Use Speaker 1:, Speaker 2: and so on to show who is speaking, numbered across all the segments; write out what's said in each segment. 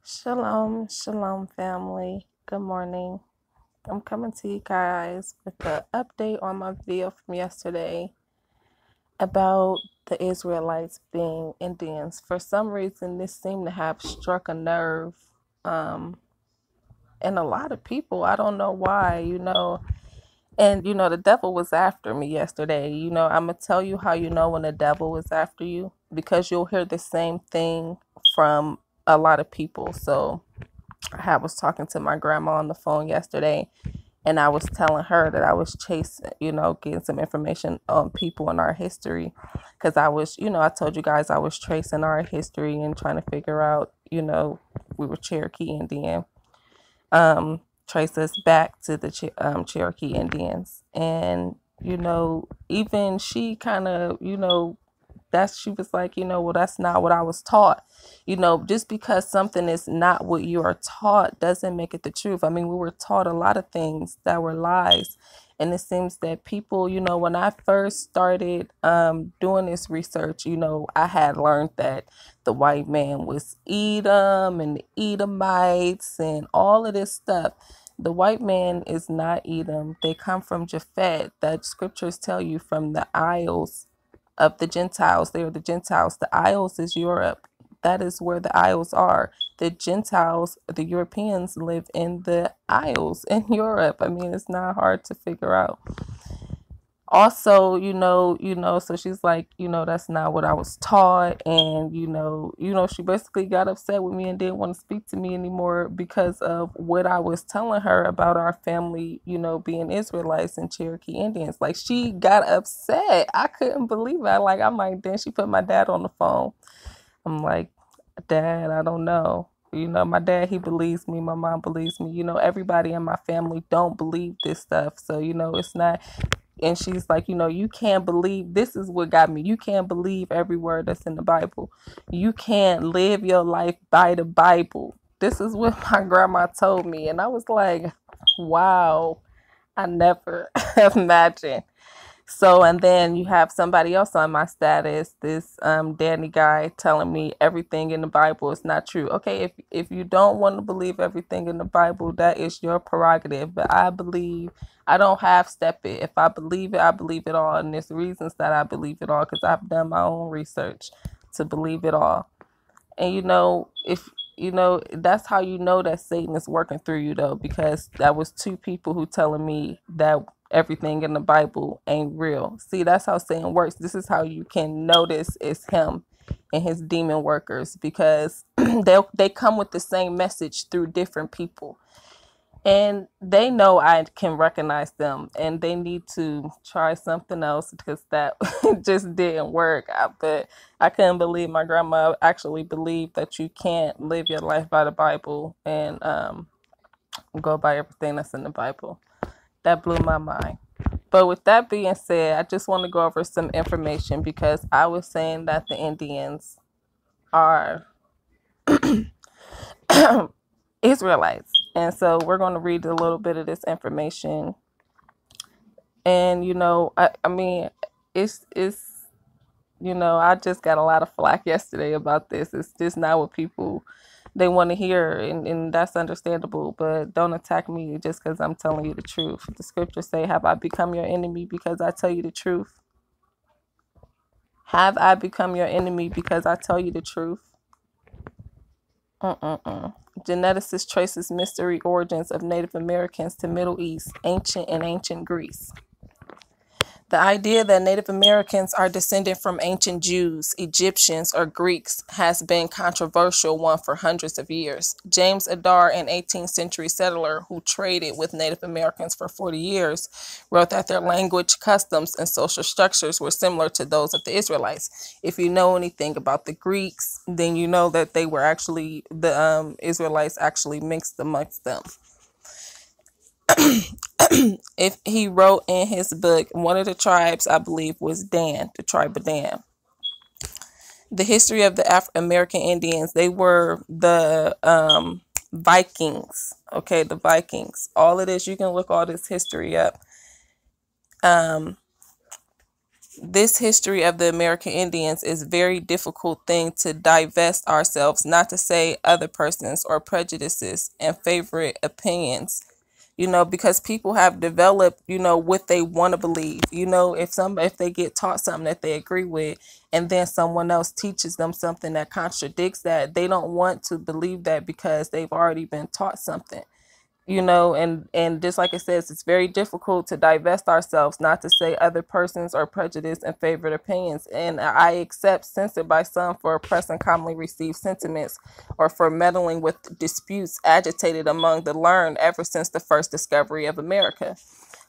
Speaker 1: Shalom, shalom, family. Good morning. I'm coming to you guys with the update on my video from yesterday about the Israelites being Indians. For some reason, this seemed to have struck a nerve um, in a lot of people. I don't know why, And, the devil was after me yesterday. I'm going to tell you how you know when the devil was after you because you'll hear the same thing from a lot of people. So, I was talking to my grandma on the phone yesterday, and I was telling her that I was chasing, getting some information on people in our history. Because I told you guys I was tracing our history and trying to figure out, we were Cherokee Indian, trace us back to the Cherokee Indians. And, even she kind of, she was like, well, that's not what I was taught. Just because something is not what you are taught doesn't make it the truth. I mean, we were taught a lot of things that were lies. And it seems that people, when I first started doing this research, I had learned that the white man was Edom and the Edomites and all of this stuff. The white man is not Edom. They come from Japhet. That scriptures tell you from the Isles of the Gentiles. They are the Gentiles. The Isles is Europe. That is where the Isles are. The Gentiles, the Europeans, live in the Isles in Europe. I mean, it's not hard to figure out. Also, so she's like, that's not what I was taught. And, she basically got upset with me and didn't want to speak to me anymore because of what I was telling her about our family, being Israelites and Cherokee Indians. Like, she got upset. I couldn't believe it. I'm like, then she put my dad on the phone. I'm like, Dad, I don't know. My dad, he believes me. My mom believes me. Everybody in my family don't believe this stuff. So, it's not. And she's like, you can't believe, this is what got me. You can't believe every word that's in the Bible. You can't live your life by the Bible. This is what my grandma told me. And I was like, wow, I never imagined. So, and then you have somebody else on my status, this Danny guy, telling me everything in the Bible is not true. Okay, if you don't want to believe everything in the Bible, that is your prerogative. But I don't half step it. If I believe it, I believe it all. And there's reasons that I believe it all because I've done my own research to believe it all. And if that's how you know that Satan is working through you, though, because that was two people who telling me that everything in the Bible ain't real. See, that's how Satan works. This is how you can notice it's him and his demon workers, because they come with the same message through different people. And they know I can recognize them, and they need to try something else because that just didn't work. But I couldn't believe my grandma actually believed that you can't live your life by the Bible and go by everything that's in the Bible. That blew my mind. But with that being said, I just want to go over some information because I was saying that the Indians are Israelites. And so we're going to read a little bit of this information. And, I mean, it's, I just got a lot of flack yesterday about this. It's just not what people, they want to hear. And that's understandable. But don't attack me just because I'm telling you the truth. The scriptures say, have I become your enemy because I tell you the truth? Have I become your enemy because I tell you the truth? Geneticist traces mystery origins of Native Americans to Middle East, ancient Greece. The idea that Native Americans are descended from ancient Jews, Egyptians, or Greeks has been controversial one for hundreds of years. James Adair, an 18th century settler who traded with Native Americans for 40 years, wrote that their language, customs, and social structures were similar to those of the Israelites. If you know anything about the Greeks, then you know that they were actually, the Israelites actually mixed amongst them. If he wrote in his book, one of the tribes, I believe, was Dan, the tribe of Dan. The history of the African-American Indians, they were the Vikings. Okay, the Vikings. All of this, you can look all this history up. this history of the American Indians is a very difficult thing to divest ourselves, not to say other persons or prejudices and favorite opinions, because people have developed, what they want to believe. If they get taught something that they agree with, and then someone else teaches them something that contradicts that, they don't want to believe that because they've already been taught something. And just like it says, it's very difficult to divest ourselves, not to say other persons or prejudice and favorite opinions. And I accept censored by some for oppressing commonly received sentiments or for meddling with disputes agitated among the learned ever since the first discovery of America.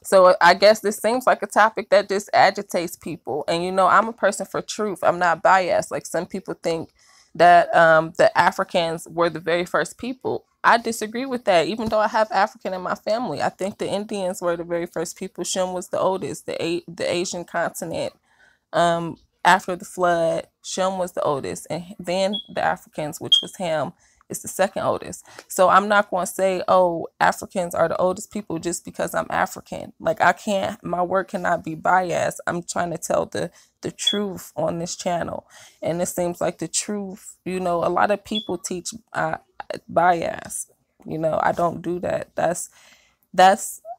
Speaker 1: So I guess this seems like a topic that just agitates people. And, I'm a person for truth. I'm not biased. Like some people think that the Africans were the very first people. I disagree with that, even though I have African in my family. I think the Indians were the very first people. Shem was the oldest, the Asian continent. After the flood, Shem was the oldest, and then the Africans, which was Ham, is the second oldest. So I'm not going to say, oh, Africans are the oldest people just because I'm African. Like my word cannot be biased. I'm trying to tell the truth on this channel. And it seems like the truth, a lot of people teach bias. I don't do that.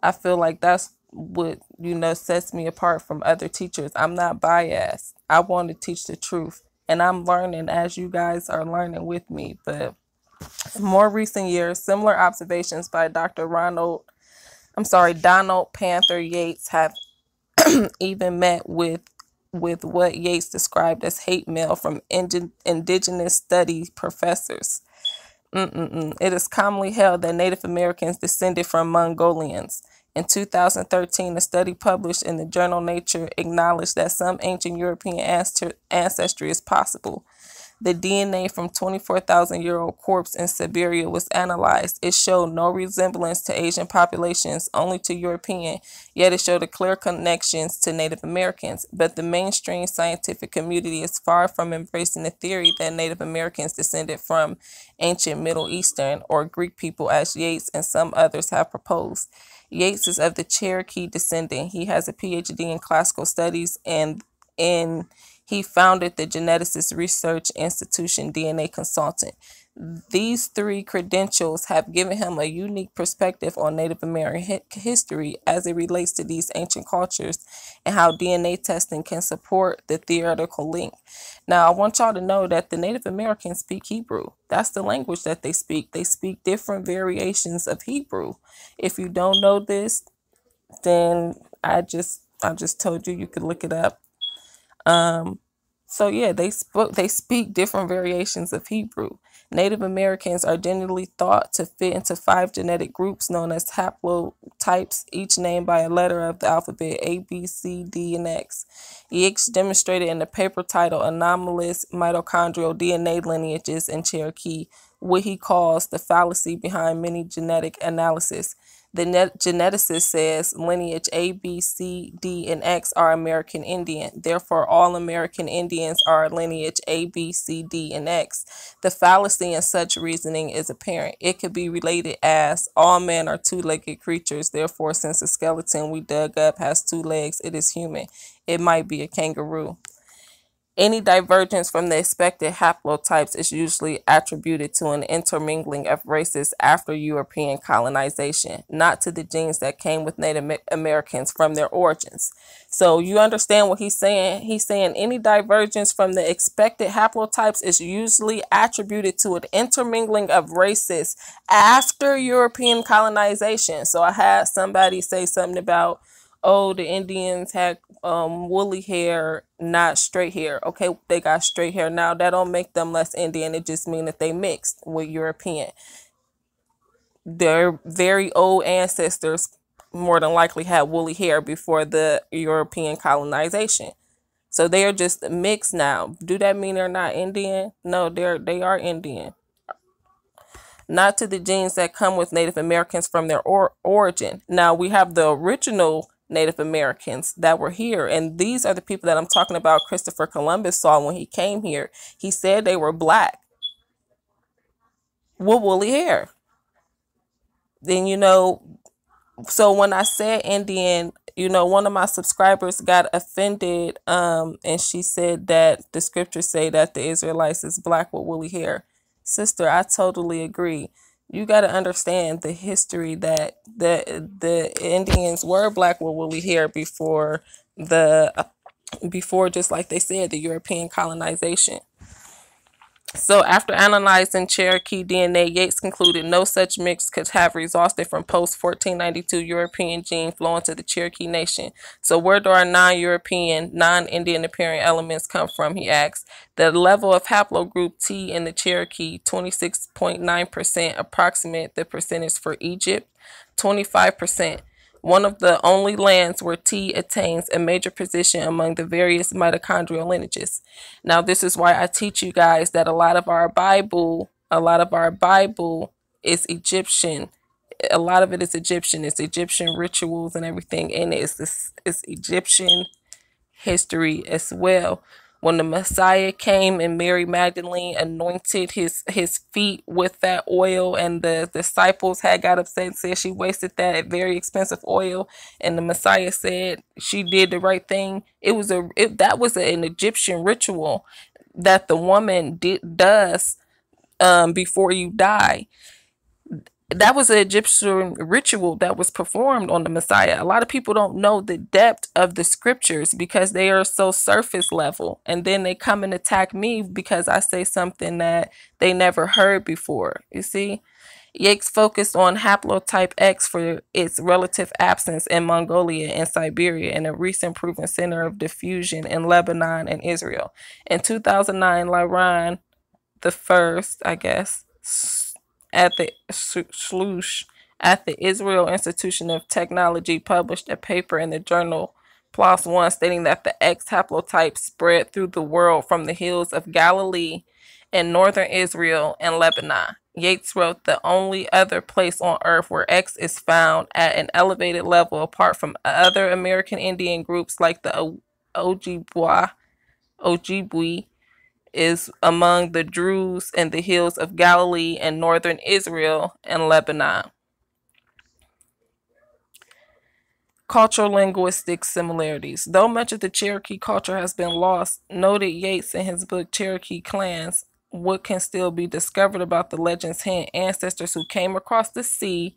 Speaker 1: I feel like that's what, sets me apart from other teachers. I'm not biased. I want to teach the truth. And I'm learning as you guys are learning with me. But in more recent years, similar observations by Donald Panther Yates have even met with what Yates described as hate mail from indigenous study professors. It is commonly held that Native Americans descended from Mongolians. In 2013, a study published in the journal Nature acknowledged that some ancient European ancestry is possible. The DNA from 24,000-year-old corpse in Siberia was analyzed. It showed no resemblance to Asian populations, only to European, yet it showed a clear connections to Native Americans. But the mainstream scientific community is far from embracing the theory that Native Americans descended from ancient Middle Eastern or Greek people, as Yates and some others have proposed. Yates is of the Cherokee descendant. He has a PhD in classical studies and he founded the Geneticist Research Institution DNA Consultant. These three credentials have given him a unique perspective on Native American history as it relates to these ancient cultures and how DNA testing can support the theoretical link. Now, I want y'all to know that the Native Americans speak Hebrew. That's the language that they speak. They speak different variations of Hebrew. If you don't know this, then I just told you could look it up. So yeah, they speak different variations of Hebrew. Native Americans are generally thought to fit into 5 genetic groups known as haplotypes, each named by a letter of the alphabet A, B, C, D, and X. Yates demonstrated in the paper titled Anomalous Mitochondrial DNA Lineages in Cherokee what he calls the fallacy behind many genetic analysis. The geneticist says lineage A, B, C, D, and X are American Indian. Therefore, all American Indians are lineage A, B, C, D, and X. The fallacy in such reasoning is apparent. It could be related as all men are two-legged creatures. Therefore, since the skeleton we dug up has 2 legs, it is human. It might be a kangaroo. Any divergence from the expected haplotypes is usually attributed to an intermingling of races after European colonization, not to the genes that came with Native Americans from their origins. So you understand what he's saying? He's saying any divergence from the expected haplotypes is usually attributed to an intermingling of races after European colonization. So I had somebody say something about, oh, the Indians had woolly hair, not straight hair. Okay, they got straight hair now. That don't make them less Indian. It just means that they mixed with European. Their very old ancestors more than likely had woolly hair before the European colonization. So they are just mixed now. Do that mean they're not Indian? No, they are Indian. Not to the genes that come with Native Americans from their origin. Now we have the original Native Americans that were here, and these are the people that I'm talking about. Christopher Columbus saw when he came here. He said they were black with woolly hair. Then so when I said Indian, You know, one of my subscribers got offended, and she said that the scriptures say that the Israelites is black with woolly hair. Sister, I totally agree. You got to understand the history that the Indians were black with woolly hair before, just like they said, the European colonization. So after analyzing Cherokee DNA, Yates concluded no such mix could have resulted from post-1492 European gene flow into the Cherokee Nation. So where do our non-European, non-Indian appearing elements come from, he asked. The level of haplogroup T in the Cherokee, 26.9%, approximate the percentage for Egypt, 25%. One of the only lands where T attains a major position among the various mitochondrial lineages. Now, this is why I teach you guys that a lot of our Bible is Egyptian. A lot of it is Egyptian. It's Egyptian rituals and everything in it. It's Egyptian history as well. When the Messiah came and Mary Magdalene anointed his feet with that oil, and the disciples had got upset and said she wasted that very expensive oil, and the Messiah said she did the right thing. That was an Egyptian ritual that the woman does before you die. That was an Egyptian ritual that was performed on the Messiah. A lot of people don't know the depth of the scriptures because they are so surface level. And then they come and attack me because I say something that they never heard before. You see? Yates focused on haplotype X for its relative absence in Mongolia and Siberia, and a recent proven center of diffusion in Lebanon and Israel. In 2009, Liran the first, I guess, at the Shlush at the Israel Institute of Technology published a paper in the journal PLOS One stating that the X haplotype spread through the world from the hills of Galilee and northern Israel and Lebanon. Yates wrote the only other place on earth where X is found at an elevated level apart from other American Indian groups like the Ojibwe is among the Druze in the hills of Galilee and northern Israel and Lebanon. Cultural linguistic similarities. Though much of the Cherokee culture has been lost, noted Yates in his book Cherokee Clans, what can still be discovered about the legends hint ancestors who came across the sea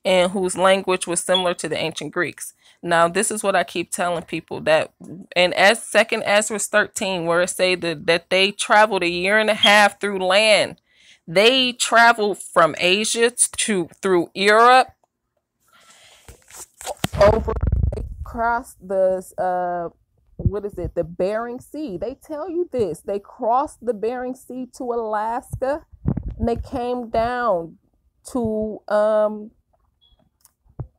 Speaker 1: and whose language was similar to the ancient Greeks. Now, this is what I keep telling people, that in Second Ezra 13, where it say that they traveled a year and a half through land. They traveled from Asia through Europe, over across the the Bering Sea. They tell you this. They crossed the Bering Sea to Alaska, and they came down to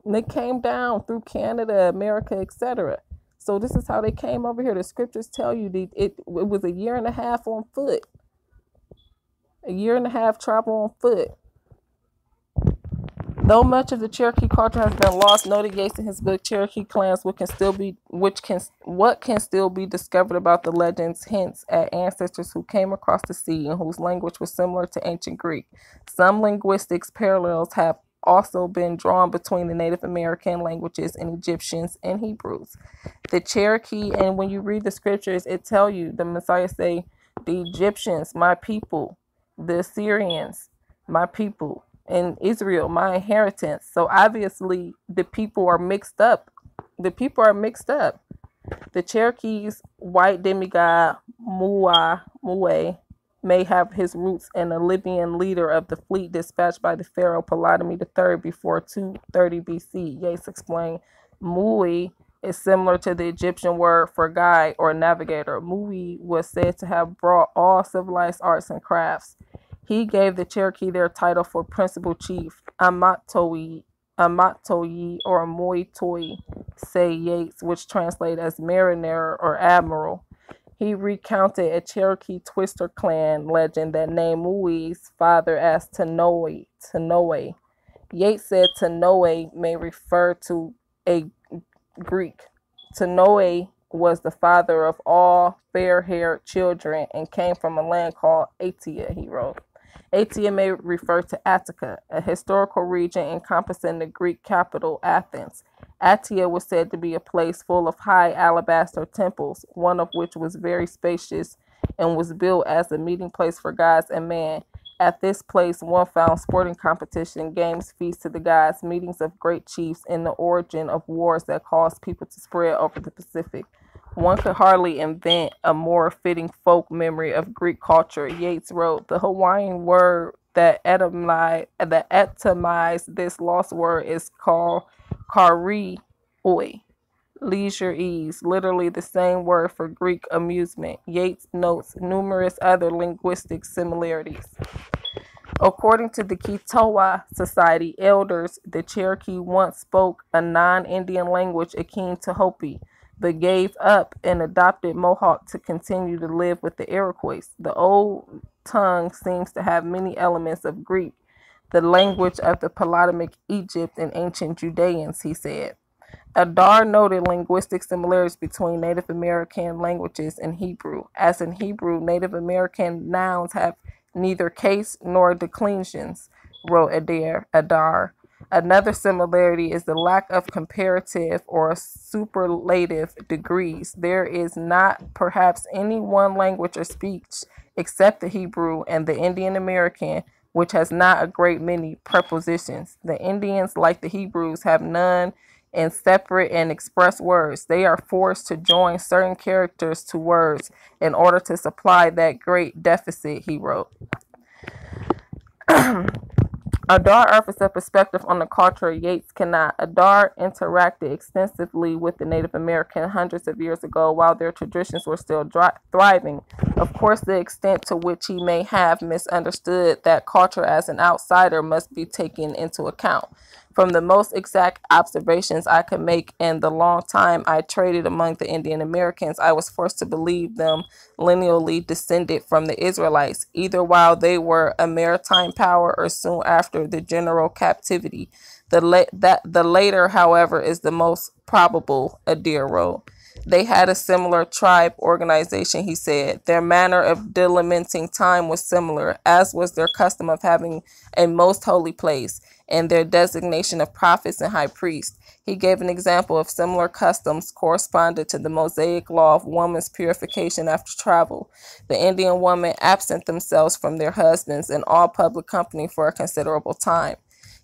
Speaker 1: they came down through Canada, America, etc. So this is how they came over here. The scriptures tell you it was a year and a half on foot. A year and a half travel on foot. Though much of the Cherokee culture has been lost, noted Yates in his book Cherokee Clans, what can still be discovered about the legends hints at ancestors who came across the sea and whose language was similar to ancient Greek. Some linguistics parallels have also been drawn between the Native American languages and Egyptians and Hebrews. The Cherokee, and when you read the scriptures, it tell you, the Messiah say, the Egyptians, my people, the Assyrians, my people, and Israel, my inheritance. So obviously the people are mixed up. The Cherokees' white demigod Mue may have his roots in a Libyan leader of the fleet dispatched by the pharaoh Ptolemy III before 230 BC. Yates explained, Mui is similar to the Egyptian word for guide or navigator. Mui was said to have brought all civilized arts and crafts. He gave the Cherokee their title for principal chief, Amatoyi or Moitoi, say Yates, which translates as mariner or admiral. He recounted a Cherokee Twister clan legend that named Mui's father as Tanoe. Yates said Tanoe may refer to a Greek. Tanoe was the father of all fair-haired children and came from a land called Atia, he wrote. Atia may refer to Attica, a historical region encompassing the Greek capital, Athens. Atia was said to be a place full of high alabaster temples, one of which was very spacious and was built as a meeting place for gods and man. At this place, one found sporting competition, games, feasts to the gods, meetings of great chiefs, and the origin of wars that caused people to spread over the Pacific. One could hardly invent a more fitting folk memory of Greek culture. Yeats wrote, the Hawaiian word that etomized this lost word is called karioi, leisure ease, literally the same word for Greek amusement. Yeats notes numerous other linguistic similarities. According to the Kitowa Society elders, the Cherokee once spoke a non-Indian language akin to Hopi, but gave up and adopted Mohawk to continue to live with the Iroquois. The old tongue seems to have many elements of Greek, the language of the Ptolemaic Egypt and ancient Judeans, he said. Adar noted linguistic similarities between Native American languages and Hebrew. As in Hebrew, Native American nouns have neither case nor declensions, wrote Adar. Another similarity is the lack of comparative or superlative degrees. There is not perhaps any one language or speech except the Hebrew and the Indian American, which has not a great many prepositions. The Indians, like the Hebrews, have none in separate and express words. They are forced to join certain characters to words in order to supply that great deficit, he wrote. Adar offers a perspective on the culture Yeats cannot. Adar interacted extensively with the Native American hundreds of years ago while their traditions were still thriving. Of course, the extent to which he may have misunderstood that culture as an outsider must be taken into account. From the most exact observations I could make in the long time I traded among the Indian Americans, I was forced to believe them lineally descended from the Israelites, either while they were a maritime power or soon after the general captivity. The later, however, is the most probable, Adair wrote. They had a similar tribe organization, he said. Their manner of delimiting time was similar, as was their custom of having a most holy place and their designation of prophets and high priests. He gave an example of similar customs corresponded to the Mosaic law of woman's purification after travel. The Indian women absent themselves from their husbands and all public company for a considerable time.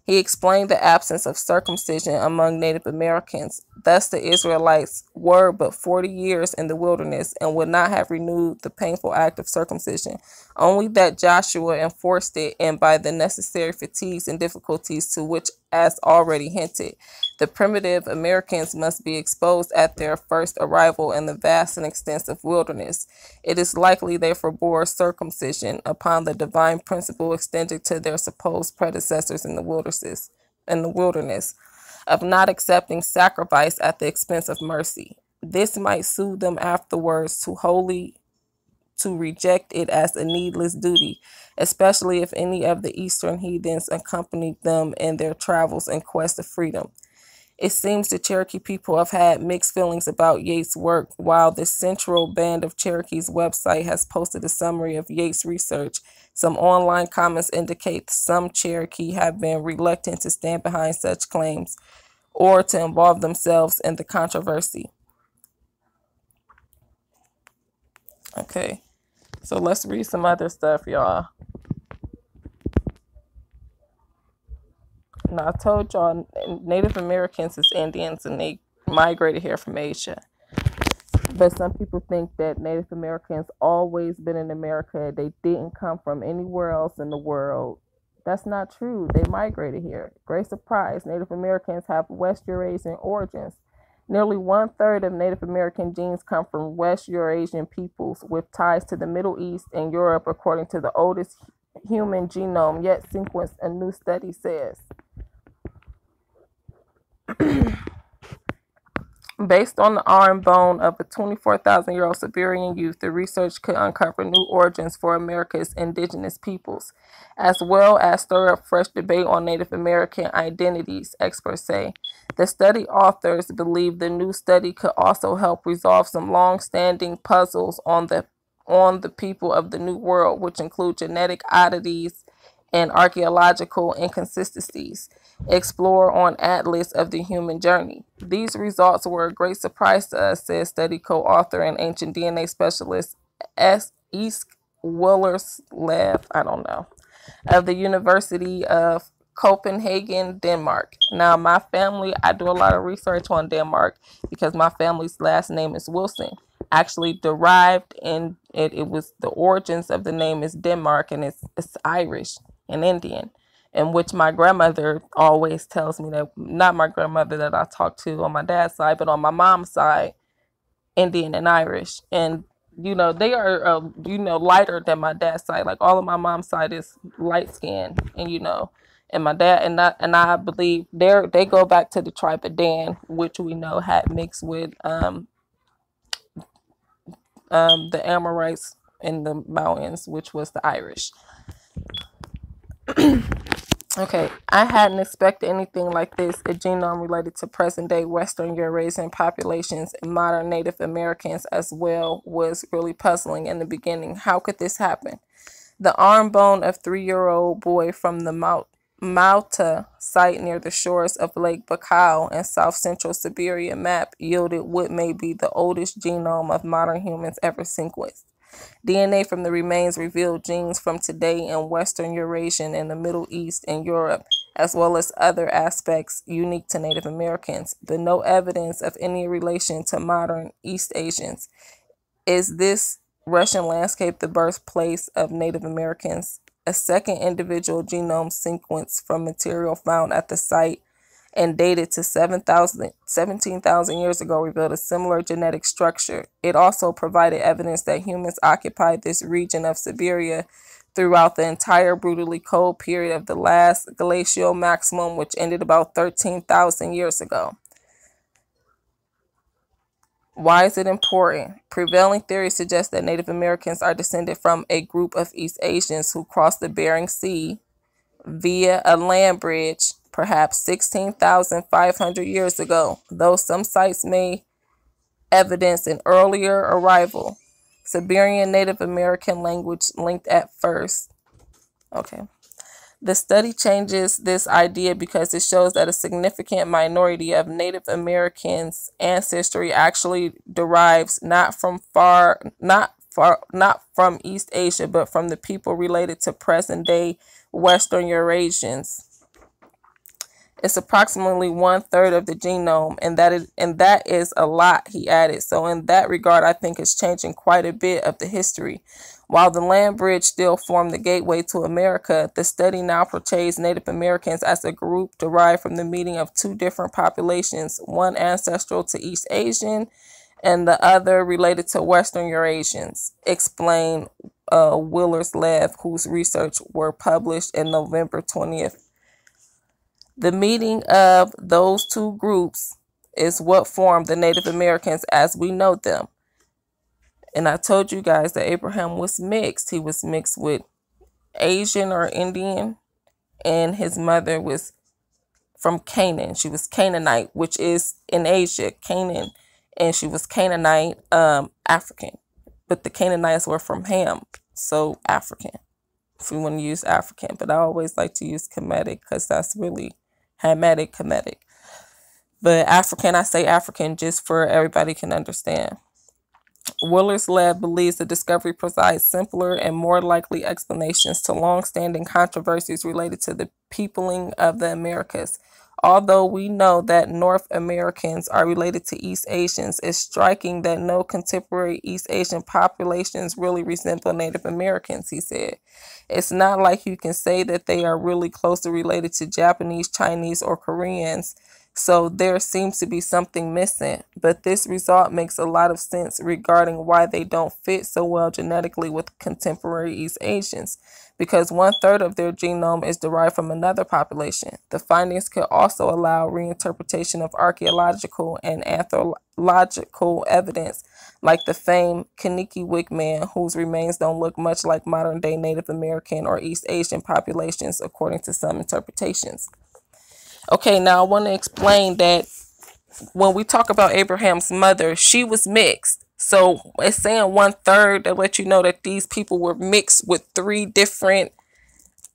Speaker 1: He explained the absence of circumcision among Native Americans. Thus, the Israelites were but 40 years in the wilderness and would not have renewed the painful act of circumcision, only that Joshua enforced it, and by the necessary fatigues and difficulties to which, as already hinted, the primitive Americans must be exposed at their first arrival in the vast and extensive wilderness. It is likely they forbore circumcision upon the divine principle extended to their supposed predecessors in the wilderness, of not accepting sacrifice at the expense of mercy. This might soothe them afterwards to reject it as a needless duty, especially if any of the eastern heathens accompanied them in their travels in quest of freedom. It seems the Cherokee people have had mixed feelings about Yeats' work. While the Central Band of Cherokee's website has posted a summary of Yeats' research, some online comments indicate some Cherokee have been reluctant to stand behind such claims or to involve themselves in the controversy. Okay, so let's read some other stuff, y'all. Now, I told y'all Native Americans is Indians and they migrated here from Asia. But some people think that Native Americans always been in America. They didn't come from anywhere else in the world. That's not true. They migrated here. Great surprise. Native Americans have West Eurasian origins. Nearly 1/3 of Native American genes come from West Eurasian peoples with ties to the Middle East and Europe, according to the oldest human genome yet sequenced, a new study says. Based on the arm bone of a 24,000-year-old Siberian youth, the research could uncover new origins for America's indigenous peoples, as well as stir up fresh debate on Native American identities, experts say. The study authors believe the new study could also help resolve some long-standing puzzles on the on the people of the New World, which include genetic oddities and archaeological inconsistencies. Explore on Atlas of the Human Journey. These results were a great surprise to us, says study co-author and ancient DNA specialist East Willerslev, I don't know, of the University of Copenhagen, Denmark. Now, my family, I do a lot of research on Denmark because my family's last name is Wilson. Actually derived in it was the origins of the name is Denmark, and it's Irish and Indian, in which my grandmother always tells me that, not my grandmother that I talk to on my dad's side, but on my mom's side, Indian and Irish. And they are lighter than my dad's side. Like all of my mom's side is light skinned, and my dad and I believe they go back to the tribe of Dan, which we know had mixed with the Amorites in the mountains, which was the Irish. Okay, I hadn't expected anything like this. A genome related to present-day Western Eurasian populations and modern Native Americans as well was really puzzling in the beginning. How could this happen? The arm bone of 3-year-old boy from the Malta site near the shores of Lake Baikal in south-central Siberia map yielded what may be the oldest genome of modern humans ever sequenced. DNA from the remains revealed genes from today in Western Eurasian and the Middle East and Europe, as well as other aspects unique to Native Americans, but no evidence of any relation to modern East Asians. Is this Russian landscape the birthplace of Native Americans? A second individual genome sequence from material found at the site and dated to 17,000 years ago revealed a similar genetic structure. It also provided evidence that humans occupied this region of Siberia throughout the entire brutally cold period of the last glacial maximum, which ended about 13,000 years ago. Why is it important? Prevailing theory suggests that Native Americans are descended from a group of East Asians who crossed the Bering Sea via a land bridge perhaps 16,500 years ago, though some sites may evidence an earlier arrival. Siberian Native American language linked at first. Okay. The study changes this idea because it shows that a significant minority of Native Americans' ancestry actually derives not from East Asia, but from the people related to present-day Western Eurasians. It's approximately 1/3 of the genome, and that is a lot, he added. So in that regard, I think it's changing quite a bit of the history. While the land bridge still formed the gateway to America, the study now portrays Native Americans as a group derived from the meeting of two different populations, one ancestral to East Asian and the other related to Western Eurasians, explained Willerslev, whose research were published in November 20th. The meeting of those two groups is what formed the Native Americans as we know them. And I told you guys that Abraham was mixed. He was mixed with Asian or Indian, and his mother was from Canaan. She was Canaanite, which is in Asia, Canaan, and she was Canaanite, African. But the Canaanites were from Ham, so African, if we want to use African. But I always like to use Kemetic because that's really Hamitic, Kemetic. But African, I say African just for everybody can understand. Willerslev believes the discovery provides simpler and more likely explanations to long-standing controversies related to the peopling of the Americas. Although we know that North Americans are related to East Asians, it's striking that no contemporary East Asian populations really resemble Native Americans, he said. It's not like you can say that they are really closely related to Japanese, Chinese, or Koreans. So there seems to be something missing, but this result makes a lot of sense regarding why they don't fit so well genetically with contemporary East Asians, because 1/3 of their genome is derived from another population. The findings could also allow reinterpretation of archaeological and anthropological evidence, like the famed Kanekiwik man, whose remains don't look much like modern-day Native American or East Asian populations, according to some interpretations. Okay, now I want to explain that when we talk about Abraham's mother, she was mixed. So it's saying 1/3 to let you know that these people were mixed with three different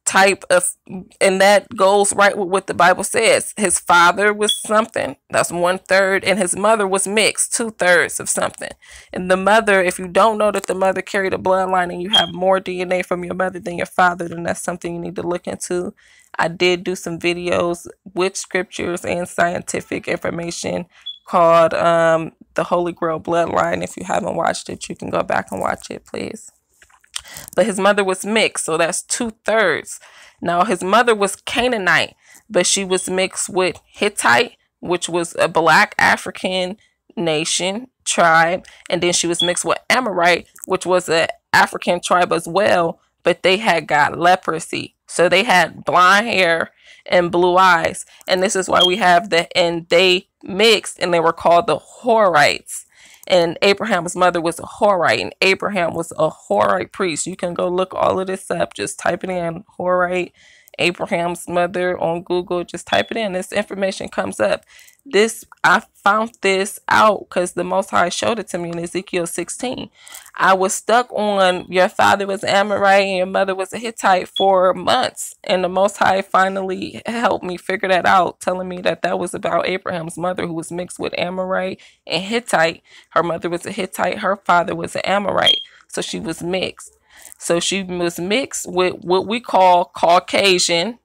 Speaker 1: type of, and that goes right with what the Bible says. His father was something, that's 1/3, and his mother was mixed, 2/3 of something. And the mother, if you don't know that the mother carried a bloodline and you have more DNA from your mother than your father, then that's something you need to look into. I did do some videos with scriptures and scientific information called the Holy Grail Bloodline. If you haven't watched it, you can go back and watch it, please. But his mother was mixed, so that's 2/3. Now his mother was Canaanite, but she was mixed with Hittite, which was a black African nation tribe, and then she was mixed with Amorite, which was an African tribe as well, but they had got leprosy. So they had blonde hair and blue eyes, and this is why we have and they mixed, and they were called the Horites. And Abraham's mother was a Horite, and Abraham was a Horite priest. You can go look all of this up. Just type it in, Horite, Abraham's mother on Google. Just type it in. This information comes up. I found this out because the Most High showed it to me in Ezekiel 16. I was stuck on your father was Amorite and your mother was a Hittite for months. And the Most High finally helped me figure that out, telling me that that was about Abraham's mother, who was mixed with Amorite and Hittite. Her mother was a Hittite. Her father was an Amorite. So she was mixed. So she was mixed with what we call Caucasian,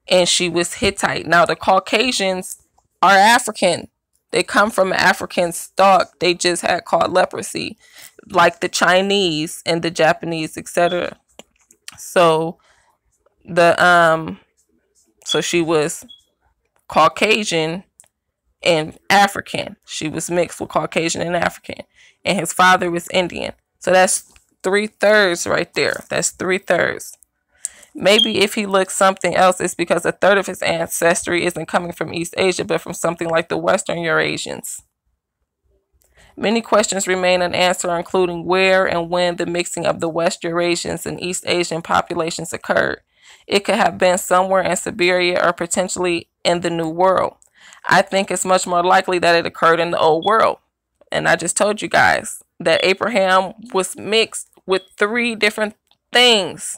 Speaker 1: and she was Hittite. Now the Caucasians are African. They come from an African stock. They just had caught leprosy, like the Chinese and the Japanese, etc. So so she was Caucasian and African. She was mixed with Caucasian and African, and his father was Indian. So that's 3/3 right there. That's 3/3. Maybe if he looks something else, it's because 1/3 of his ancestry isn't coming from East Asia, but from something like the Western Eurasians. Many questions remain unanswered, including where and when the mixing of the West Eurasians and East Asian populations occurred. It could have been somewhere in Siberia or potentially in the New World. I think it's much more likely that it occurred in the Old World. And I just told you guys that Abraham was mixed with three different things.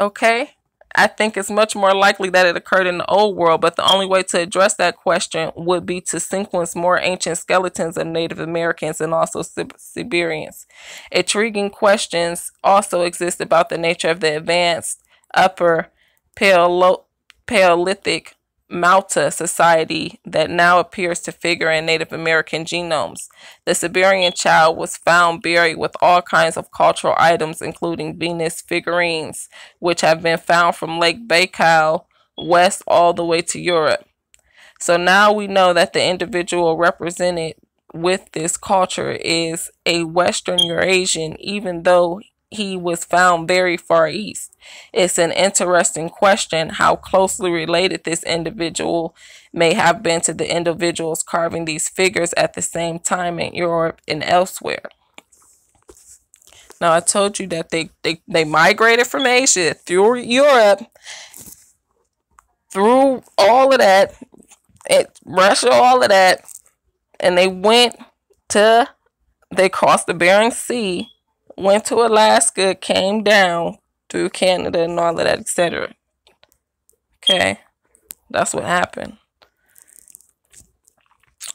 Speaker 1: Okay? I think it's much more likely that it occurred in the Old World, but the only way to address that question would be to sequence more ancient skeletons of Native Americans and also Siberians. Intriguing questions also exist about the nature of the advanced Upper Paleolithic Malta society that now appears to figure in Native American genomes. The Siberian child was found buried with all kinds of cultural items, including Venus figurines, which have been found from Lake Baikal west all the way to Europe. So now we know that the individual represented with this culture is a Western Eurasian, even though he was found very far east. It's an interesting question how closely related this individual may have been to the individuals carving these figures at the same time in Europe and elsewhere. Now, I told you that they migrated from Asia through Europe, through all of that, Russia, all of that, and they crossed the Bering Sea, went to Alaska, came down through Canada and all of that, etc. Okay, that's what happened.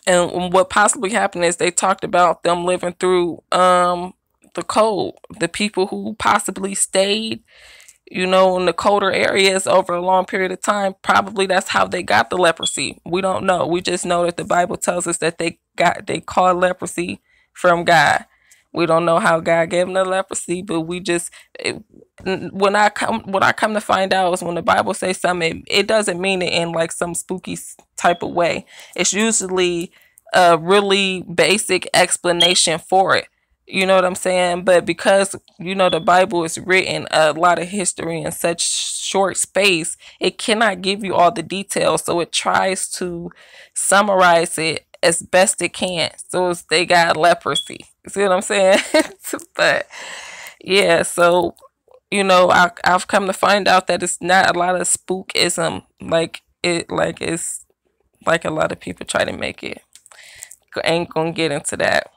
Speaker 1: And what possibly happened is they talked about them living through the cold. The people who possibly stayed, in the colder areas over a long period of time, probably that's how they got the leprosy. We don't know. We just know that the Bible tells us that they caught leprosy from God. We don't know how God gave them the leprosy, but what I come to find out is when the Bible says something, it doesn't mean it in like some spooky type of way. It's usually a really basic explanation for it. You know what I'm saying? But because, the Bible is written a lot of history in such short space, it cannot give you all the details. So it tries to summarize it as best it can. So they got leprosy. See what I'm saying? But yeah, so I've come to find out that it's not a lot of spookism. Like it like it's like a lot of people try to make it. Ain't gonna get into that.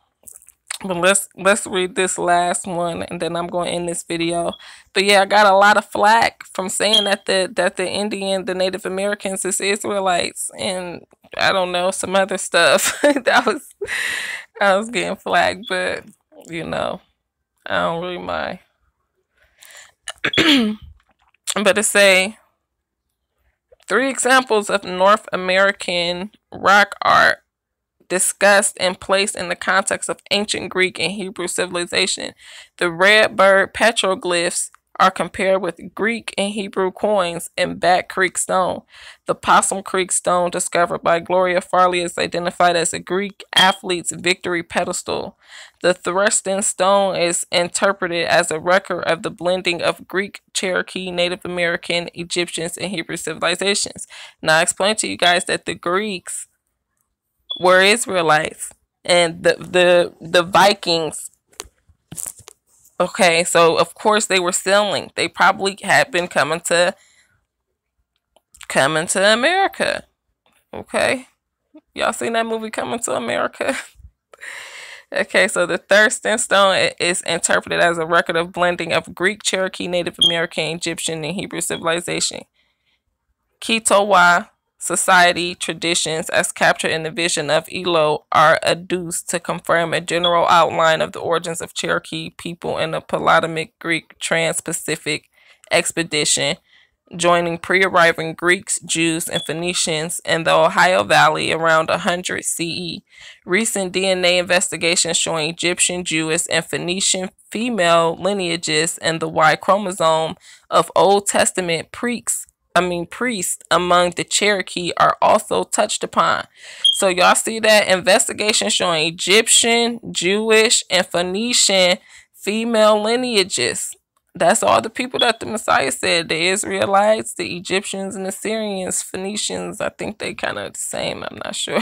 Speaker 1: But let's read this last one, and then I'm going to end this video. But yeah, I got a lot of flack from saying that the Native Americans is Israelites, and I don't know, some other stuff. I was getting flack, but you know, I don't really mind. But it say 3 examples of North American rock art discussed and placed in the context of ancient Greek and Hebrew civilization. The red bird petroglyphs are compared with Greek and Hebrew coins and Bat Creek stone. The Possum Creek stone discovered by Gloria Farley is identified as a Greek athlete's victory pedestal. The Thurston stone is interpreted as a record of the blending of Greek, Cherokee, Native American, Egyptians, and Hebrew civilizations. Now I explained to you guys that the Greeks were Israelites and the Vikings. Okay, so of course they were selling. They probably had been coming to America. Okay, y'all seen that movie Coming to America? Okay, so the Thurston stone is interpreted as a record of blending of Greek, Cherokee, Native American, Egyptian, and Hebrew civilization. Kitowa society traditions as captured in the vision of Elo are adduced to confirm a general outline of the origins of Cherokee people in the Ptolemaic Greek Trans-Pacific expedition, joining pre-arriving Greeks, Jews, and Phoenicians in the Ohio Valley around 100 CE. Recent DNA investigations showing Egyptian, Jewish, and Phoenician female lineages and the Y chromosome of Old Testament priests among the Cherokee are also touched upon. So y'all see that investigation showing Egyptian, Jewish, and Phoenician female lineages. That's all the people that the Messiah said. The Israelites, the Egyptians, and the Syrians, Phoenicians, I think they kind of the same. I'm not sure.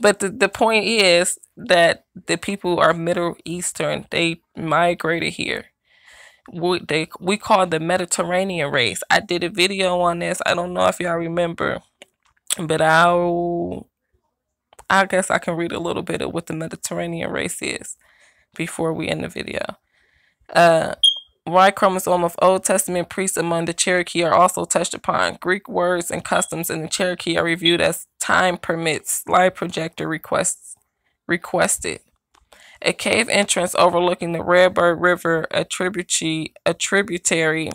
Speaker 1: But the point is that the people are Middle Eastern. They migrated here. We call the Mediterranean race. I did a video on this. I don't know if y'all remember, but I guess I can read a little bit of what the Mediterranean race is before we end the video. Y chromosome of Old Testament priests among the Cherokee are also touched upon. Greek words and customs in the Cherokee are reviewed as time permits. Slide projector requested. A cave entrance overlooking the Redbird River, a tributary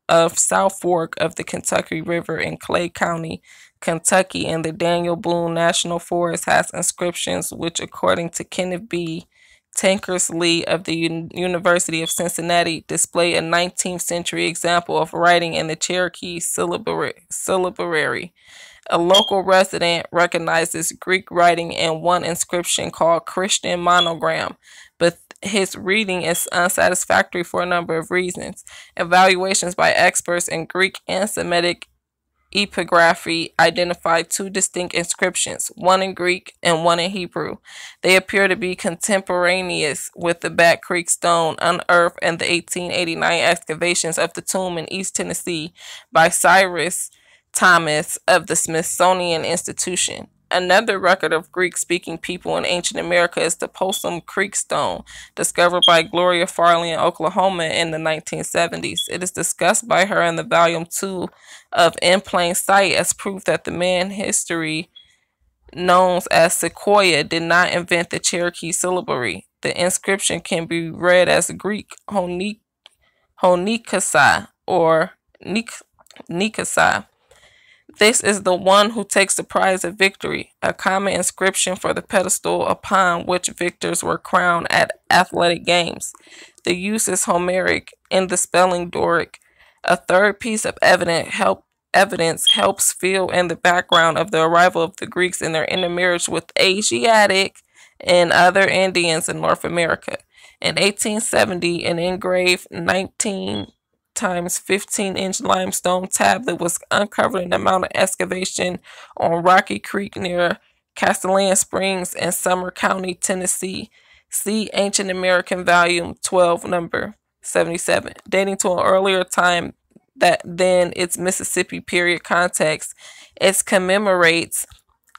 Speaker 1: of South Fork of the Kentucky River in Clay County, Kentucky, and the Daniel Boone National Forest has inscriptions which, according to Kenneth B. Tankersley of the University of Cincinnati, display a 19th century example of writing in the Cherokee syllabary. A local resident recognizes Greek writing in one inscription called Christian monogram, but his reading is unsatisfactory for a number of reasons. Evaluations by experts in Greek and Semitic epigraphy identify 2 distinct inscriptions, one in Greek and one in Hebrew. They appear to be contemporaneous with the Bat Creek stone unearthed in the 1889 excavations of the tomb in East Tennessee by Cyrus Thomas of the Smithsonian Institution. Another record of Greek-speaking people in ancient America is the Possum Creek stone, discovered by Gloria Farley in Oklahoma in the 1970s. It is discussed by her in the volume 2 of In Plain Sight as proof that the man history known as Sequoia did not invent the Cherokee syllabary. The inscription can be read as Greek Honikasai or Nikasai. This is the one who takes the prize of victory, a common inscription for the pedestal upon which victors were crowned at athletic games. The use is Homeric in the spelling Doric. A third piece of evidence helps fill in the background of the arrival of the Greeks and their intermarriage with Asiatic and other Indians in North America. In 1870, an engraved 19 times 15-inch limestone tablet was uncovered in the mountain excavation on Rocky Creek near Castellan Springs in Sumner County, Tennessee. See Ancient American Volume 12, number 77. Dating to an earlier time than its Mississippi period context. It commemorates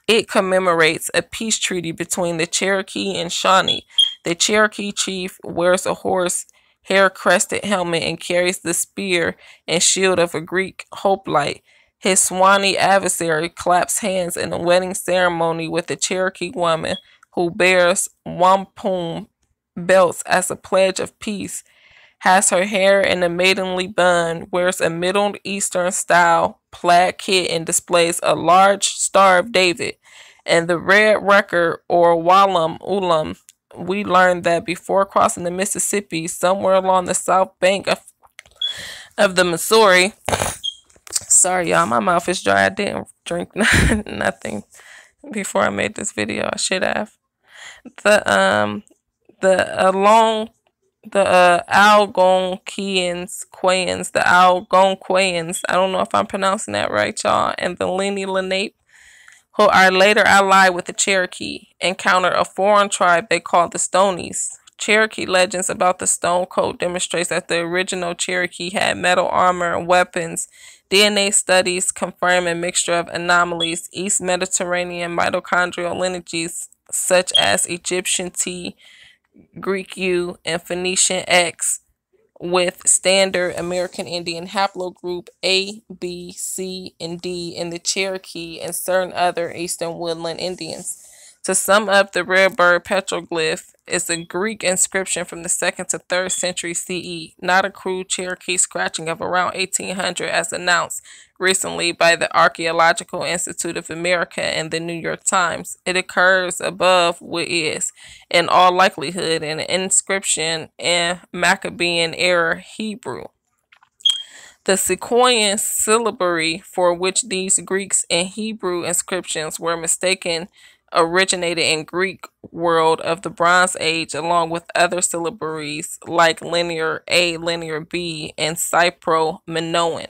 Speaker 1: a peace treaty between the Cherokee and Shawnee. The Cherokee chief wears a horse hair-crested helmet and carries the spear and shield of a Greek hoplite. His Shawnee adversary claps hands in a wedding ceremony with a Cherokee woman who bears wampum belts as a pledge of peace, has her hair in a maidenly bun, wears a Middle Eastern style plaid kit, and displays a large Star of David. And the Red Record, or Walam Ulam, we learned that before crossing the Mississippi, somewhere along the south bank of the Missouri, sorry y'all, my mouth is dry. I didn't drink nothing before I made this video. I should have. The Algonquians, I don't know if I'm pronouncing that right, y'all, and the Lenni Lenape, who are later allied with the Cherokee, encounter a foreign tribe they call the Stonies. Cherokee legends about the Stone Coat demonstrates that the original Cherokee had metal armor and weapons. DNA studies confirm a mixture of anomalies, East Mediterranean mitochondrial lineages such as Egyptian T, Greek U, and Phoenician X, with standard American Indian haplogroup A, B, C, and D in the Cherokee and certain other Eastern Woodland Indians. To sum up, the red bird petroglyph is a Greek inscription from the 2nd to 3rd century CE, not a crude Cherokee scratching of around 1800 as announced recently by the Archaeological Institute of America and the New York Times. It occurs above what is, in all likelihood, an inscription in Maccabean era Hebrew. The Sequoian syllabary, for which these Greeks and Hebrew inscriptions were mistaken, originated in Greek world of the Bronze Age, along with other syllabaries like Linear A, Linear B, and Cypro-Minoan.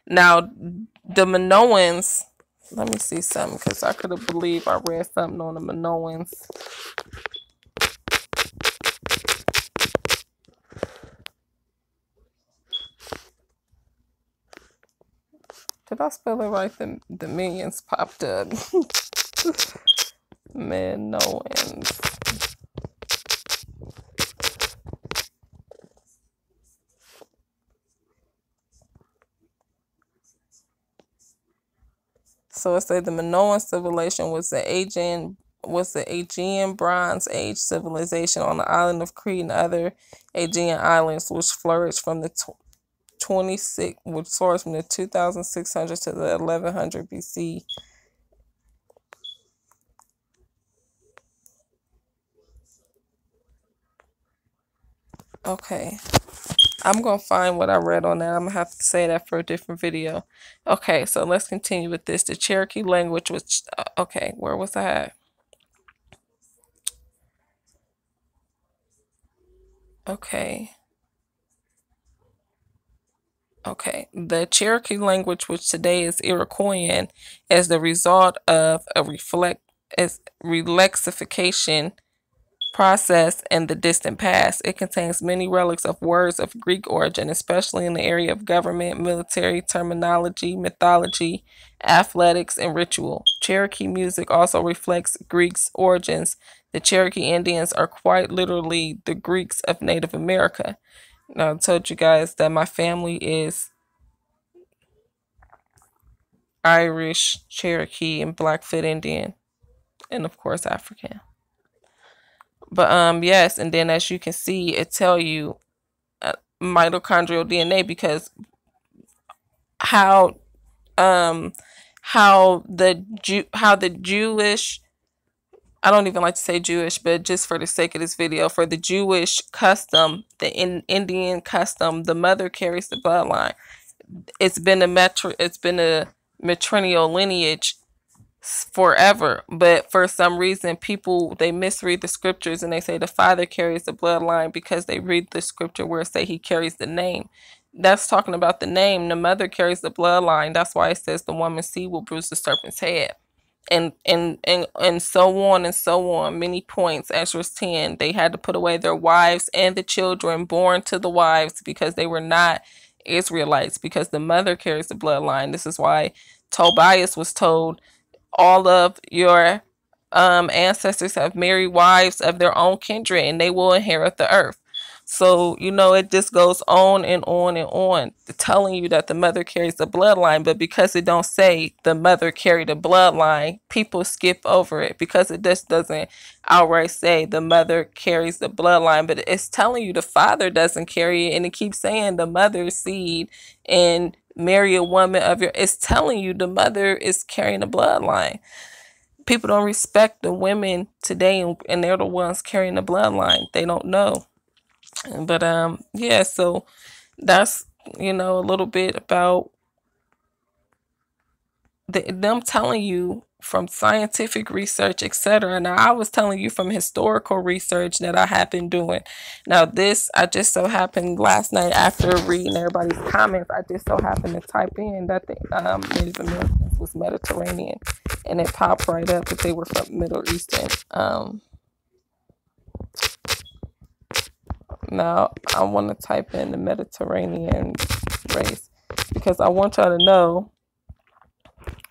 Speaker 1: Now, the Minoans, let me see something, because I could have believed I read something on the Minoans. Did I spell it right? The minions popped up. Minoans. So it said the Minoan civilization was the Aegean Bronze Age civilization on the island of Crete and other Aegean islands, which flourished from the 2600 to the 1100 BC. Okay, I'm going to find what I read on that. I'm going to have to say that for a different video. Okay, so let's continue with this. The Cherokee language was, okay, where was I at? Okay. The Cherokee language, which today is Iroquoian, is the result of a relexification process in the distant past. It contains many relics of words of Greek origin, especially in the area of government, military, terminology, mythology, athletics, and ritual. Cherokee music also reflects Greek's origins. The Cherokee Indians are quite literally the Greeks of Native America. Now, I told you guys that my family is Irish, Cherokee, and Blackfoot Indian, and of course African. But yes, and then as you can see, it tell you mitochondrial DNA, because how the Jewish, I don't even like to say Jewish, but just for the sake of this video, for the Jewish custom, the Indian custom, the mother carries the bloodline. It's been a matrilineal lineage forever, but for some reason people, they misread the scriptures and they say the father carries the bloodline because they read the scripture where it say he carries the name. That's talking about the name. The mother carries the bloodline. That's why it says the woman's seed will bruise the serpent's head, and so on and so on. Many points. Exodus 10, they had to put away their wives and the children born to the wives because they were not Israelites because the mother carries the bloodline. This is why Tobias was told all of your ancestors have married wives of their own kindred and they will inherit the earth. So, it just goes on and on and on, telling you that the mother carries the bloodline. But because it don't say the mother carried the bloodline, people skip over it because it just doesn't outright say the mother carries the bloodline. But it's telling you the father doesn't carry it. And it keeps saying the mother's seed and marry a woman of your. It's telling you the mother is carrying the bloodline. People don't respect the women today, and they're the ones carrying the bloodline. They don't know. But yeah, so that's a little bit about them telling you from scientific research, etc. Now, I was telling you from historical research that I have been doing. Now, this I just so happened last night after reading everybody's comments, I just so happened to type in that the Native Americans was Mediterranean, and it popped right up that they were from Middle Eastern. Now, I want to type in the Mediterranean race because I want y'all to know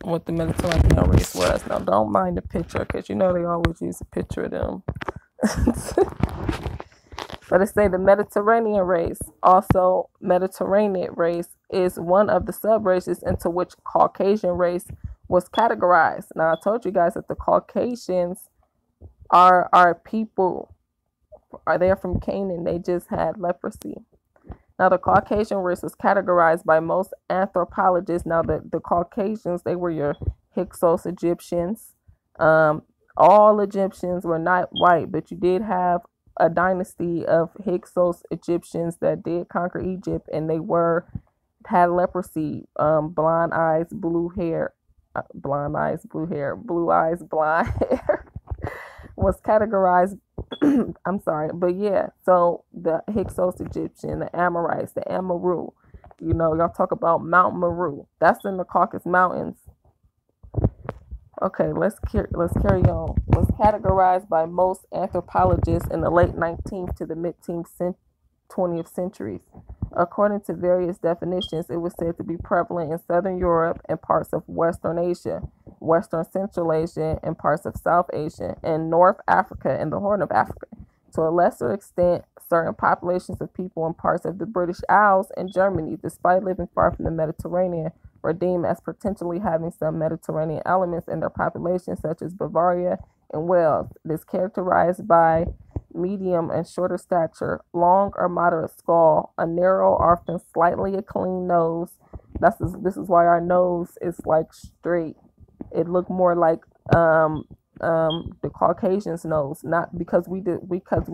Speaker 1: what the Mediterranean race was. Now, don't mind the picture because they always use a picture of them. But it say the Mediterranean race, also Mediterranean race, is one of the sub-races into which Caucasian race was categorized. Now, I told you guys that the Caucasians are people. They're from Canaan. They just had leprosy. Now, the Caucasian race was categorized by most anthropologists. Now, the Caucasians, they were your Hyksos Egyptians. All Egyptians were not white, but you did have a dynasty of Hyksos Egyptians that did conquer Egypt, and they had leprosy, blonde eyes, blue hair, blue eyes, blonde hair. Was categorized. I'm sorry, but yeah. So the Hyksos Egyptian, the Amorites, the Amaru. Y'all talk about Mount Meru. That's in the Caucasus Mountains. Okay, let's carry on. Was categorized by most anthropologists in the late 19th to the mid 20th centuries. According to various definitions, it was said to be prevalent in Southern Europe and parts of Western Asia, Western Central Asia, and parts of South Asia, and North Africa and the Horn of Africa. To a lesser extent, certain populations of people in parts of the British Isles and Germany, despite living far from the Mediterranean, were deemed as potentially having some Mediterranean elements in their population, such as Bavaria and Wales. It is characterized by medium and shorter stature, long or moderate skull, a narrow, often slightly inclined nose. This is why our nose is like straight. It looked more like the Caucasians' nose, not because we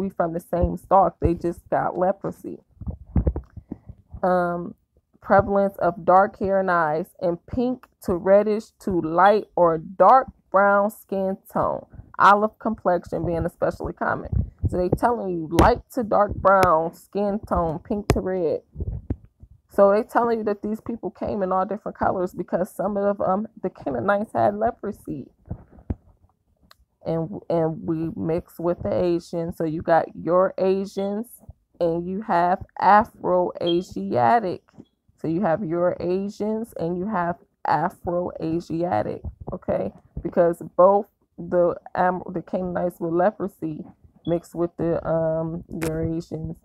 Speaker 1: from the same stock. They just got leprosy. Prevalence of dark hair and eyes, and pink to reddish to light or dark brown skin tone. Olive complexion being especially common. So they telling you light to dark brown skin tone, pink to red. So they telling you that these people came in all different colors because some of the Canaanites had leprosy. And we mix with the Asians. So you got your Asians and you have Afro-Asiatic. So you have your Asians and you have Afro-Asiatic. Okay? Because both the Canaanites with leprosy mixed with the Eurasians,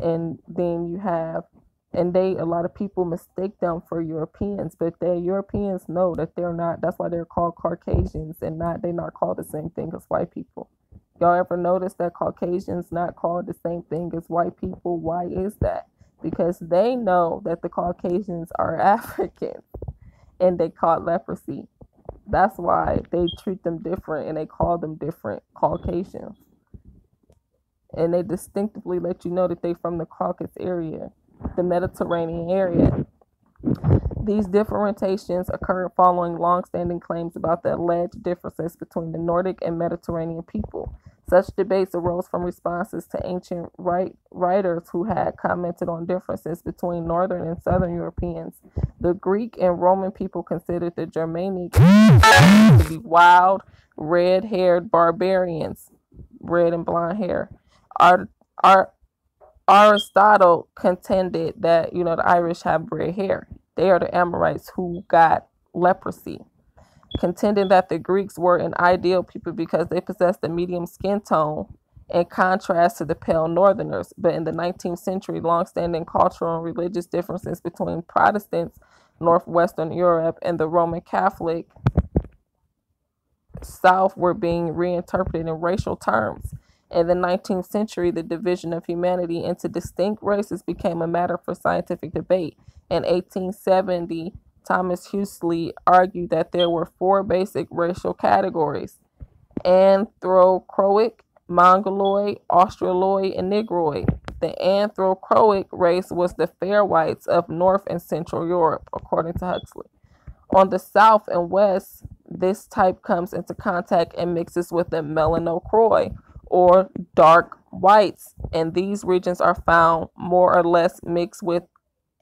Speaker 1: and then you have, and a lot of people mistake them for Europeans, but the Europeans know that they're not. That's why they're called Caucasians, and they're not called the same thing as white people. Y'all ever notice that Caucasians not called the same thing as white people? Why is that? Because they know that the Caucasians are Africans, and they caught leprosy. That's why they treat them different, and they call them different Caucasians. And they distinctively let you know that they're from the Caucasus area, the Mediterranean area. These differentiations occurred following long-standing claims about the alleged differences between the Nordic and Mediterranean people. Such debates arose from responses to ancient writers who had commented on differences between Northern and Southern Europeans. The Greek and Roman people considered the Germanic to be wild, red-haired barbarians, red and blonde hair. Aristotle contended that, the Irish have red hair. They are the Amorites who got leprosy, contending that the Greeks were an ideal people because they possessed a medium skin tone in contrast to the pale northerners. But in the 19th century, long-standing cultural and religious differences between Protestants, Northwestern Europe, and the Roman Catholic South were being reinterpreted in racial terms. In the 19th century, the division of humanity into distinct races became a matter for scientific debate. In 1870, Thomas Huxley argued that there were 4 basic racial categories: Anthrochroic, Mongoloid, Australoid, and Negroid. The Anthrochroic race was the fair whites of North and Central Europe, according to Huxley. On the south and west, this type comes into contact and mixes with the Melanochroid, or dark whites, and these regions are found more or less mixed with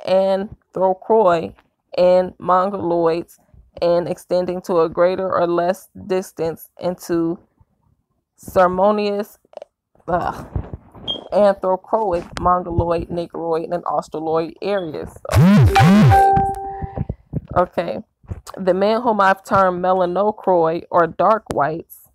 Speaker 1: Anthrochroid and Mongoloids, and extending to a greater or less distance into ceremonious Anthrochroic, Mongoloid, Negroid, and Australoid areas. Okay. The men whom I've termed Melanochroid, or dark whites,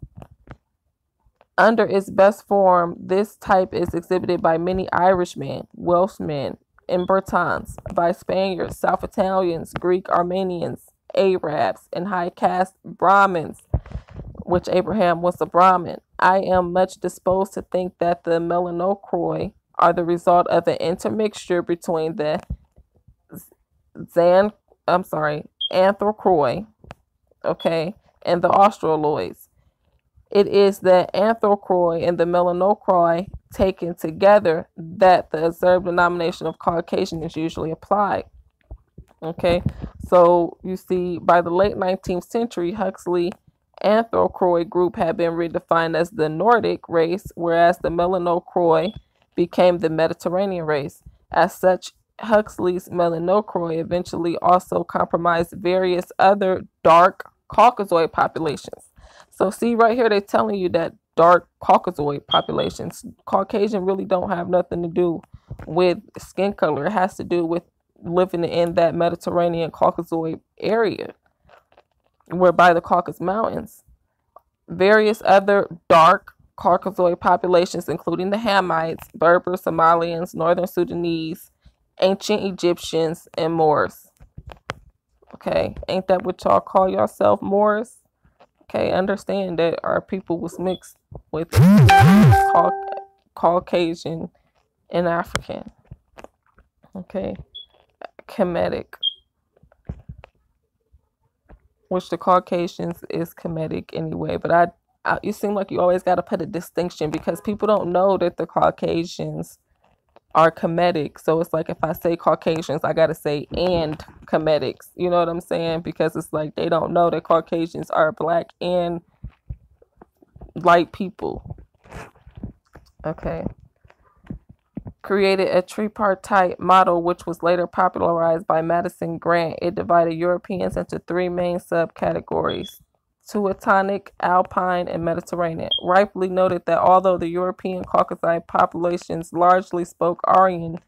Speaker 1: under its best form, this type is exhibited by many Irishmen, Welshmen, and Bretons, by Spaniards, South Italians, Greek, Armenians, Arabs, and high caste Brahmins, which Abraham was a Brahmin. I am much disposed to think that the Melanochroid are the result of an intermixture between the Anthrochroid, and the Australoids. It is the Anthrochroid and the Melanochroid taken together that the observed denomination of Caucasian is usually applied. So you see, by the late 19th century, Huxley Anthrochroid group had been redefined as the Nordic race, whereas the Melanochroid became the Mediterranean race. As such, Huxley's Melanochroid eventually also comprised various other dark Caucasoid populations. So see right here, they're telling you that dark Caucasoid populations, Caucasian really don't have nothing to do with skin color. It has to do with living in that Mediterranean Caucasoid area, whereby the Caucasus Mountains. Various other dark Caucasoid populations, including the Hamites, Berbers, Somalians, Northern Sudanese, ancient Egyptians, and Moors. Ain't that what y'all call yourself, Moors? Understand that our people was mixed with Caucasian and African. Kemetic, which the Caucasians is Kemetic anyway, but you seem like you always got to put a distinction because people don't know that the Caucasians are Kemetic. So it's like if I say Caucasians, I got to say and Kemetics. You know what I'm saying? Because it's like they don't know that Caucasians are black and light people. Created a tripartite model, which was later popularized by Madison Grant. It divided Europeans into 3 main subcategories: Teutonic, Alpine, and Mediterranean. Rightfully noted that although the European Caucasoid populations largely spoke Aryan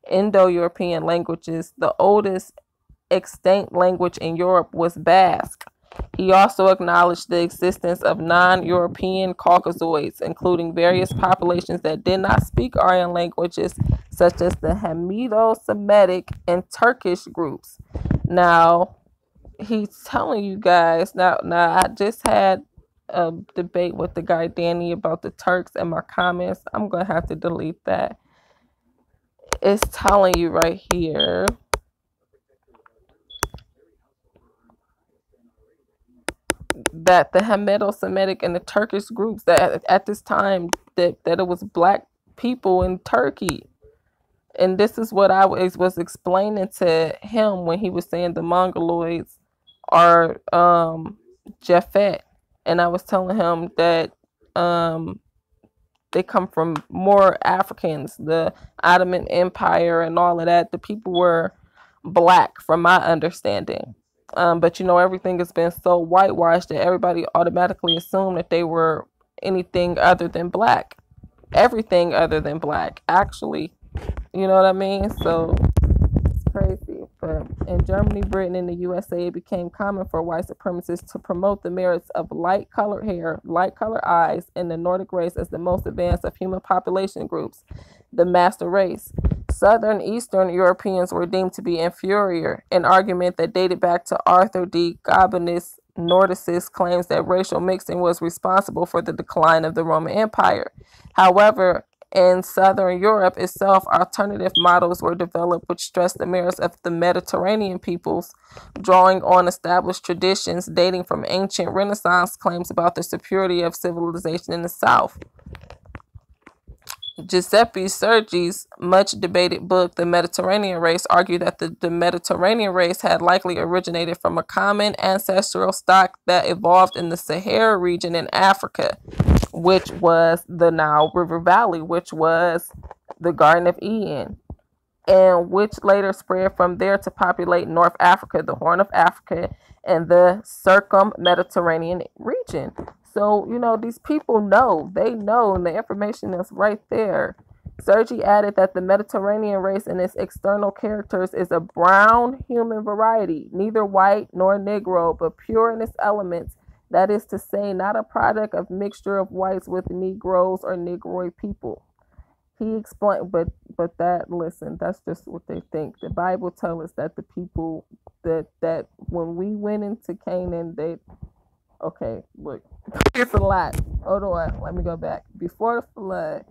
Speaker 1: Indo-European languages, the oldest extant language in Europe was Basque. He also acknowledged the existence of non-European Caucasoids, including various populations that did not speak Aryan languages, such as the Hamito-Semitic and Turkish groups. Now, he's telling you guys, now I just had a debate with the guy Danny about the Turks in my comments. I'm going to have to delete that. It's telling you right here that the Hamito-Semitic and the Turkish groups, that at this time that it was black people in Turkey. And this is what I was explaining to him when he was saying the Mongoloids are Japhet. And I was telling him that they come from more Africans, the Ottoman Empire and all of that. The people were black from my understanding. But everything has been so whitewashed that everybody automatically assumed that they were anything other than black. Everything other than black, actually. You know what I mean? So it's crazy. But in Germany, Britain, and the USA, it became common for white supremacists to promote the merits of light colored hair, light colored eyes, and the Nordic race as the most advanced of human population groups, the master race. Southern Eastern Europeans were deemed to be inferior, an argument that dated back to Arthur D. Gobinus Nordicis claims that racial mixing was responsible for the decline of the Roman Empire. However, in Southern Europe itself, alternative models were developed which stressed the merits of the Mediterranean peoples, drawing on established traditions dating from ancient Renaissance claims about the superiority of civilization in the South. Giuseppe Sergi's much debated book, The Mediterranean Race, argued that the Mediterranean race had likely originated from a common ancestral stock that evolved in the Sahara region in Africa, which was the Nile River Valley, which was the Garden of Eden, and which later spread from there to populate North Africa, the Horn of Africa, and the circum-Mediterranean region. So, you know, these people know, and the information is right there. Sergi added that the Mediterranean race and its external characters is a brown human variety, neither white nor Negro, but pure in its elements. That is to say, not a product of mixture of whites with Negroes or Negroid people. He explained, but listen, that's just what they think. The Bible tells us that the people that when we went into Canaan, okay, look, it's a lot. Hold on, let me go back. Before the flood,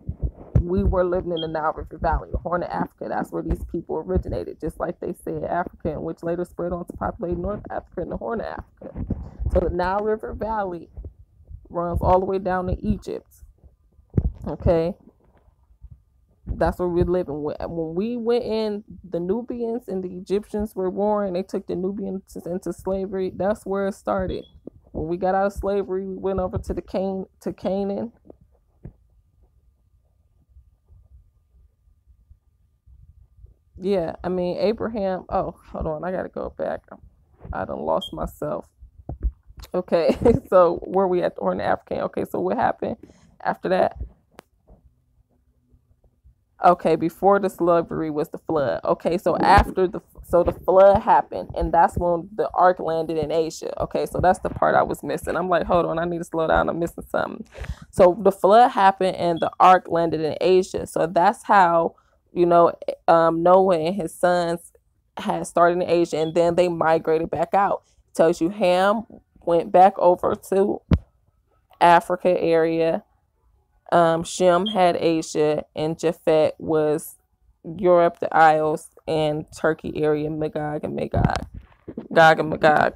Speaker 1: we were living in the Nile River Valley, the Horn of Africa. That's where these people originated, just like they said Africa, and which later spread on to populate North Africa and the Horn of Africa. So the Nile River Valley runs all the way down to Egypt. Okay, that's where we're living. When we went in, the Nubians and the Egyptians were warring. They took the Nubians into slavery. That's where it started. When we got out of slavery, we went over to Canaan. Yeah, I mean, Abraham. Oh, hold on, I gotta go back. I done lost myself. Okay, so where we at the Horn of Africa? Okay, so what happened after that? Okay, before the slavery was the flood. Okay, so after the flood happened, and that's when the ark landed in Asia. Okay, so that's the part I was missing. I'm like, hold on, I need to slow down. I'm missing something. So the flood happened, and the ark landed in Asia. So that's how, you know, Noah and his sons had started in Asia, and then they migrated back out. It tells you Ham went back over to Africa area. Shem had Asia, and Japhet was Europe, the Isles, and Turkey area, Magog and Magog. Gog and Magog.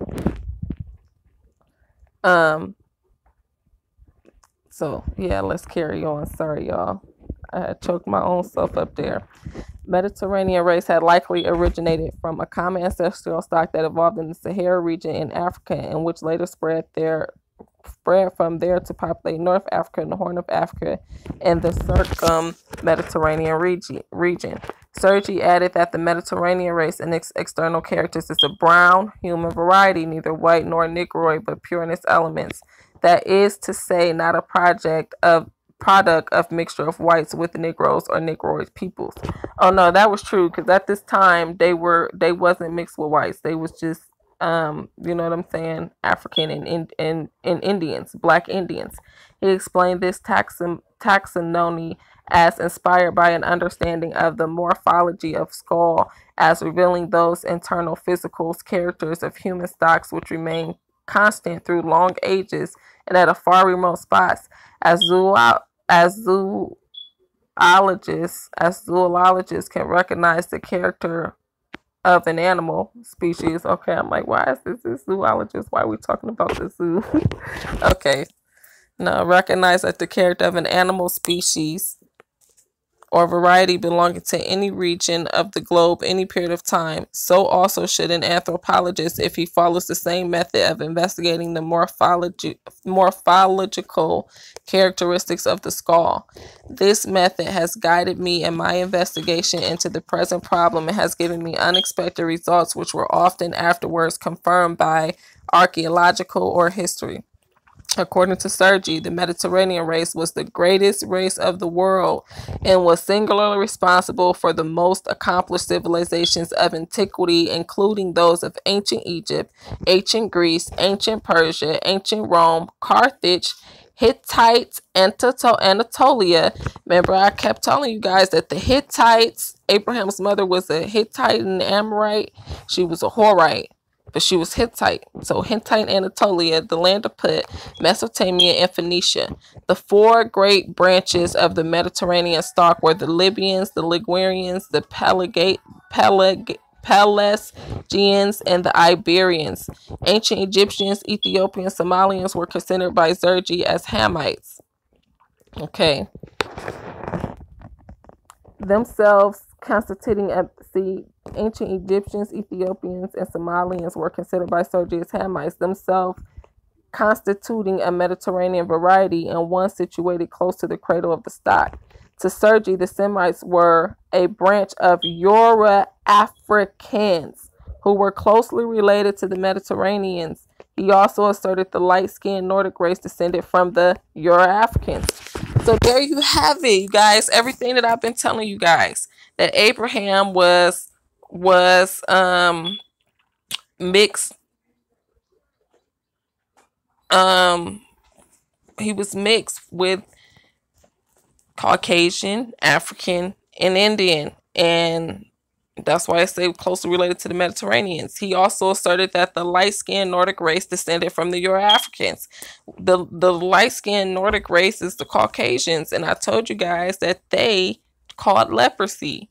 Speaker 1: So yeah, let's carry on. Sorry, y'all. I had choked my own self up there. Mediterranean race had likely originated from a common ancestral stock that evolved in the Sahara region in Africa, and which later spread from there to populate North Africa and the Horn of Africa and the circum-Mediterranean region. Sergi added that the Mediterranean race and its external characters is a brown human variety, neither white nor Negroid, but pure in its elements. That is to say, not a product of mixture of whites with Negroes or Negroid peoples. Oh no, that was true, because at this time they wasn't mixed with whites. They was just you know what I'm saying, African and Indians, black Indians. He explained this taxonomy as inspired by an understanding of the morphology of skull as revealing those internal physical characters of human stocks which remain constant through long ages and at a far remote spots. As zoologists can recognize the character of an animal species. Okay, I'm like, why is this zoologist? Why are we talking about the zoo? Okay. No, recognize that the character of an animal species or variety belonging to any region of the globe, any period of time. So also should an anthropologist if he follows the same method of investigating the morphological characteristics of the skull. This method has guided me in my investigation into the present problem and has given me unexpected results which were often afterwards confirmed by archaeological or history. According to Sergi, the Mediterranean race was the greatest race of the world and was singularly responsible for the most accomplished civilizations of antiquity, including those of ancient Egypt, ancient Greece, ancient Persia, ancient Rome, Carthage, Hittite, Anatolia. Remember, I kept telling you guys that the Hittites, Abraham's mother was a Hittite and Amorite. She was a Horite, but she was Hittite. So Hittite, Anatolia, the land of Punt, Mesopotamia, and Phoenicia. The four great branches of the Mediterranean stock were the Libyans, the Ligurians, the Pelasgians, and the Iberians. Ancient Egyptians, Ethiopians, Somalians were considered by Sergi as Hamites. Okay. Themselves constituting ancient Egyptians, Ethiopians, and Somalians were considered by Sergi as Hamites, themselves constituting a Mediterranean variety and one situated close to the cradle of the stock. To Sergi, the Semites were a branch of Eurafricans who were closely related to the Mediterraneans. He also asserted the light-skinned Nordic race descended from the Eurafricans. So there you have it, you guys. Everything that I've been telling you guys, that Abraham was mixed. He was mixed with Caucasian, African, and Indian, and that's why I say closely related to the Mediterraneans. He also asserted that the light-skinned Nordic race descended from the Eurafricans. The light-skinned Nordic race is the Caucasians, and I told you guys that they caught leprosy,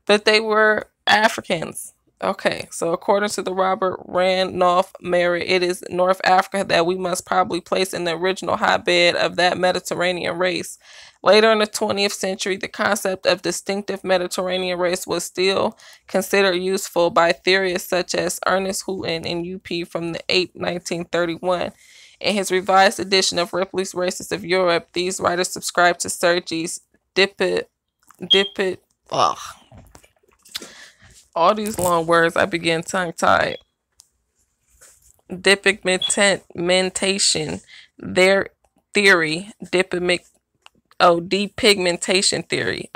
Speaker 1: but they were Africans. Okay, so according to the Robert Randolph Merritt, it is North Africa that we must probably place in the original hotbed of that Mediterranean race. Later in the 20th century, the concept of distinctive Mediterranean race was still considered useful by theorists such as Ernest Houghton and UP from the 1931. In his revised edition of Ripley's Races of Europe, these writers subscribed to Sergi's all these long words, I begin tongue-tied. Depigmentation, their theory, depigmentation theory.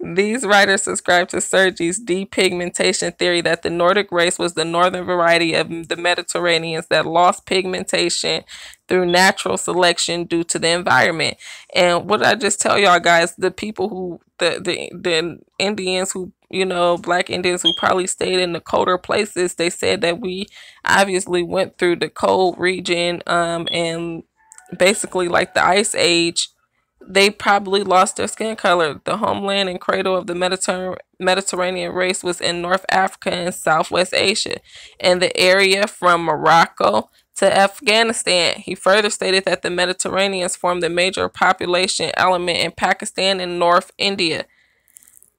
Speaker 1: These writers subscribe to Sergi's depigmentation theory that the Nordic race was the northern variety of the Mediterraneans that lost pigmentation through natural selection due to the environment. And what I just tell y'all guys, the people who, the Indians who, black Indians who probably stayed in the colder places, they said that we obviously went through the cold region and basically like the ice age. They probably lost their skin color. The homeland and cradle of the Mediterranean race was in North Africa and Southwest Asia, and the area from Morocco to Afghanistan. He further stated that the Mediterraneans formed the major population element in Pakistan and North India.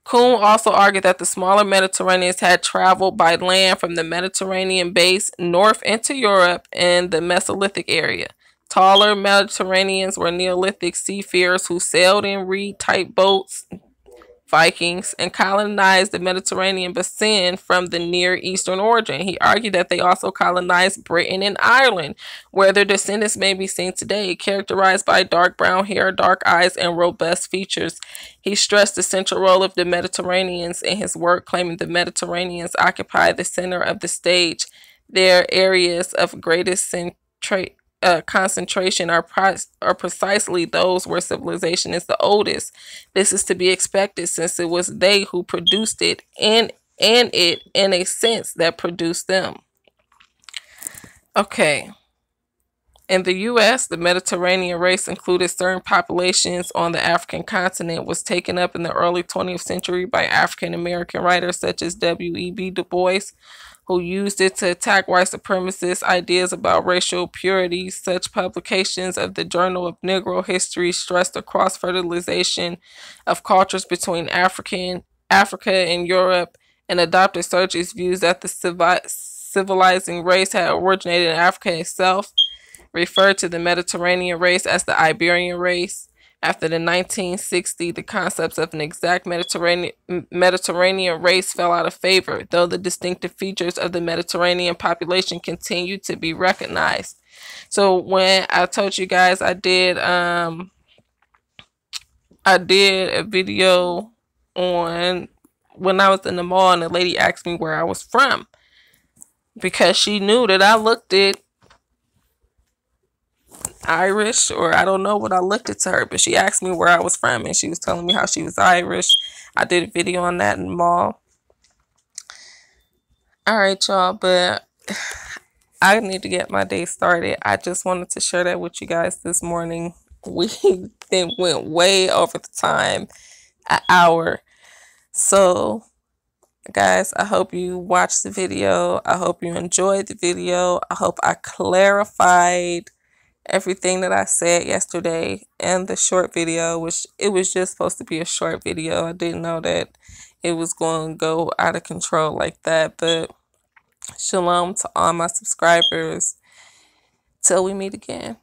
Speaker 1: Kuhn also argued that the smaller Mediterraneans had traveled by land from the Mediterranean base north into Europe and the Mesolithic area. Taller Mediterraneans were Neolithic seafarers who sailed in reed-type boats, Vikings, and colonized the Mediterranean basin from the Near Eastern origin. He argued that they also colonized Britain and Ireland, where their descendants may be seen today, characterized by dark brown hair, dark eyes, and robust features. He stressed the central role of the Mediterraneans in his work, claiming the Mediterraneans occupy the center of the stage. Their areas of greatest concentration are precisely those where civilization is the oldest. This is to be expected since it was they who produced it and it in a sense that produced them. Okay. In the U.S., the Mediterranean race included certain populations on the African continent, was taken up in the early 20th century by African American writers such as W.E.B. Du Bois, who used it to attack white supremacist ideas about racial purity. Such publications of the Journal of Negro History stressed the cross-fertilization of cultures between Africa and Europe, and adopted Sergi's views that the civilizing race had originated in Africa itself, referred to the Mediterranean race as the Iberian race. After the 1960, the concepts of an exact Mediterranean race fell out of favor, though the distinctive features of the Mediterranean population continued to be recognized. So when I told you guys I did a video on when I was in the mall and the lady asked me where I was from, because she knew that I looked it Irish, or I don't know what I looked it to her, but she asked me where I was from and she was telling me how she was Irish. I did a video on that in the mall. Alright, y'all, but I need to get my day started. I just wanted to share that with you guys this morning. We then went way over the time, an hour. So guys, I hope you watched the video. I hope you enjoyed the video. I hope I clarified everything that I said yesterday in the short video, which it was just supposed to be a short video. I didn't know that it was going to go out of control like that. But shalom to all my subscribers. Till we meet again.